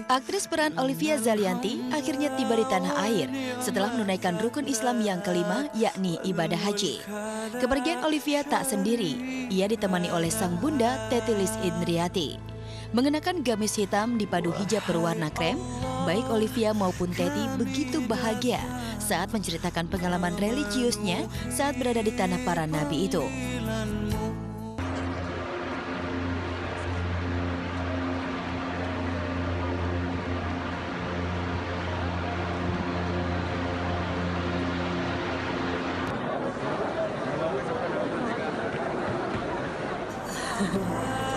Aktris peran Olivia Zalianty akhirnya tiba di tanah air setelah menunaikan rukun Islam yang kelima, yakni ibadah haji. Kepergian Olivia tak sendiri, ia ditemani oleh sang bunda Teti Lis Indriati. Mengenakan gamis hitam dipadu hijab berwarna krem, baik Olivia maupun Teti begitu bahagia saat menceritakan pengalaman religiusnya saat berada di tanah para nabi itu.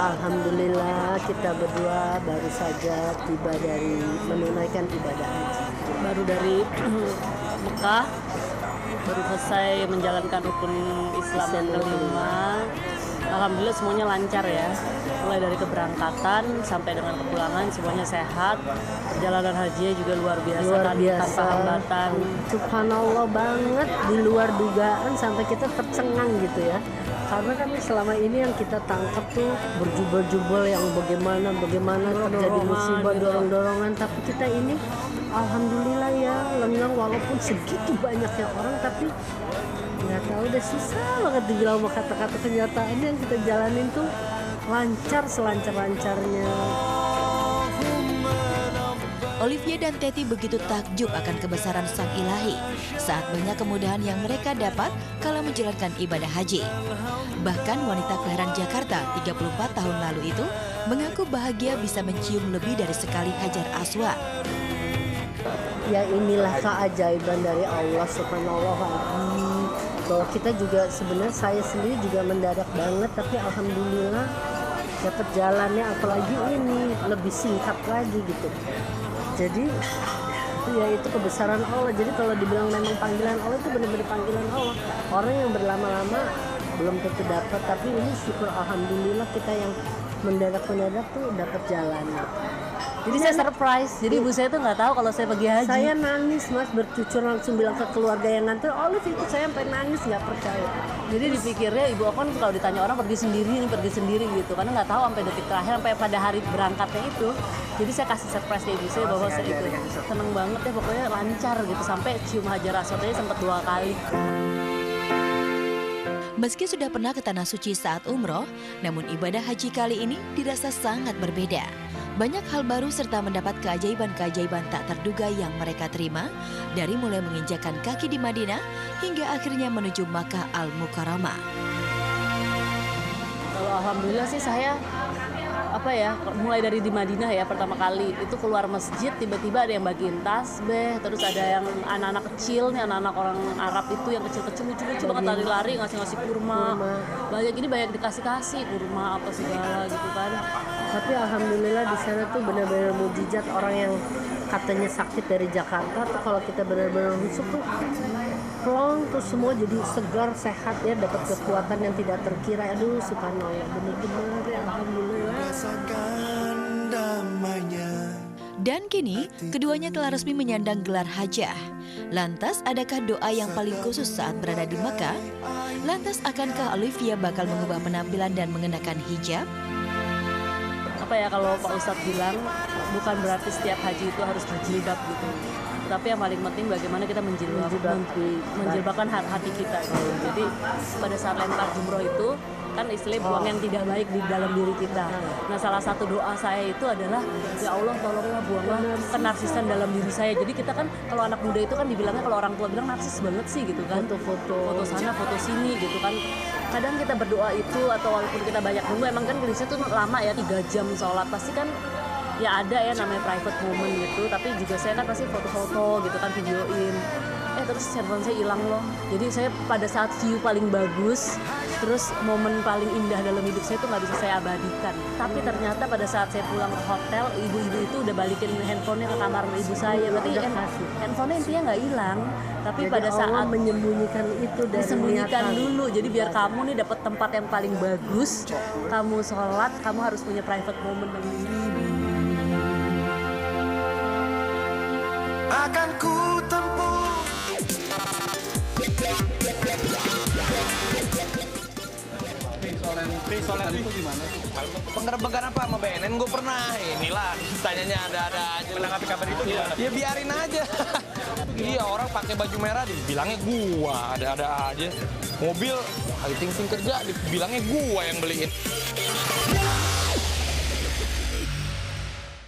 Alhamdulillah kita berdua baru saja tiba dari menunaikan ibadah haji. Baru dari Mekah, baru selesai menjalankan rukun Islam yang kelima. Alhamdulillah semuanya lancar ya. Mulai dari keberangkatan sampai dengan kepulangan semuanya sehat. Perjalanan haji juga luar biasa, tanpa hambatan. Subhanallah banget, di luar dugaan sampai kita tercengang gitu ya. Karena kan selama ini yang kita tangkap tuh berjubel-jubel yang bagaimana terjadi musibah, dorong-dorongan. Tapi kita ini alhamdulillah ya lengang, walaupun segitu banyaknya orang, tapi nggak tahu udah susah banget dibilang sama kata-kata. Kenyataan yang kita jalanin tuh lancar selancar-lancarnya. Olivia dan Teti begitu takjub akan kebesaran Sang Ilahi saat banyak kemudahan yang mereka dapat kala menjalankan ibadah haji. Bahkan wanita kelahiran Jakarta 34 tahun lalu itu mengaku bahagia bisa mencium lebih dari sekali Hajar Aswad. Ya inilah keajaiban dari Allah Subhanahu wa Ta'ala. Bahwa kita juga sebenarnya, saya sendiri juga mendadak banget, tapi alhamdulillah dapat jalannya, apalagi ini lebih singkat lagi gitu. Jadi ya itu kebesaran Allah. Jadi kalau dibilang memang panggilan Allah, itu benar-benar panggilan Allah. Orang yang berlama-lama belum tentu dapat, tapi ini syukur alhamdulillah kita yang mendadak tuh dapat jalan. Jadi saya surprise. Jadi ibu saya tuh nggak tahu kalau saya pergi haji. Saya nangis mas, bercucur langsung bilang ke keluarga yang nganter, Olive ikut saya, sampai nangis nggak percaya. Jadi dipikirnya ibu aku kan kalau ditanya orang pergi sendiri gitu, karena nggak tahu sampai detik terakhir, sampai pada hari berangkatnya itu. Jadi saya kasih surprise ke ibu saya bahwa saya itu seneng banget ya, pokoknya lancar gitu, sampai cium Hajar Aswadnya sempat 2 kali. Meski sudah pernah ke Tanah Suci saat umroh, namun ibadah haji kali ini dirasa sangat berbeda. Banyak hal baru serta mendapat keajaiban-keajaiban tak terduga yang mereka terima, dari mulai menginjakan kaki di Madinah hingga akhirnya menuju Makkah Al-Mukarramah. Kalau alhamdulillah sih saya mulai dari di Madinah ya, pertama kali itu keluar masjid tiba-tiba ada yang bagiin tasbih, terus ada yang anak-anak kecil nih, anak-anak orang Arab itu yang kecil-kecil lucu-lucu banget, lari-lari ngasih kurma. Banyak dikasih kurma apa segala gitu kan. Tapi alhamdulillah di sana tuh benar-benar mukjizat. Orang yang katanya sakit dari Jakarta tuh kalau kita benar-benar husuk tuh plong, terus semua jadi segar, sehat ya, dapat kekuatan yang tidak terkira. Aduh subhanallah, benar-benar ya, alhamdulillah. Dan kini keduanya telah resmi menyandang gelar hajah. Lantas adakah doa yang paling khusus saat berada di Makkah? Lantas akankah Olivia bakal mengubah penampilan dan mengenakan hijab? Kalau Pak Ustadz bilang bukan berarti setiap haji itu harus berjilbab gitu, tapi yang paling penting bagaimana kita menjilbabkan hati kita gitu. Jadi pada saat lempar jumroh itu kan istilahnya buang yang tidak baik di dalam diri kita. Nah salah satu doa saya itu adalah, ya Allah tolonglah buanglah kenarsisan dalam diri saya. Jadi kita kan kalau anak muda itu kan dibilangnya, kalau orang tua bilang narsis banget sih gitu kan, foto sana foto sini gitu kan. Kadang kita berdoa itu, atau walaupun kita banyak nunggu, emang kan gelisah tuh lama ya, 3 jam sholat, pasti kan ya ada ya namanya private moment gitu. Tapi juga saya kan pasti foto-foto gitu kan, videoin. Terus handphone saya hilang loh. Jadi saya pada saat view paling bagus, terus momen paling indah dalam hidup saya itu nggak bisa saya abadikan. Tapi ternyata pada saat saya pulang ke hotel, ibu-ibu itu udah balikin handphonenya ke kamar ibu saya. Berarti handphonenya intinya nggak hilang. Tapi jadi pada saat Allah menyembunyikan itu dari disembunyikan dulu. Jadi biar kamu nih dapat tempat yang paling bagus, kamu sholat, kamu harus punya private moment dalam diri. Akan ku tempuh. Soal yang Soal itu gimana? Penggerebekan apa sama BNN gue pernah. Inilah tanyanya ada aja. Menanggapi kabar itu gimana? Ya biarin aja. Iya, orang pakai baju merah dibilangnya gua, ada aja. Mobil Ayu Ting Ting kerja dibilangnya gua yang beliin.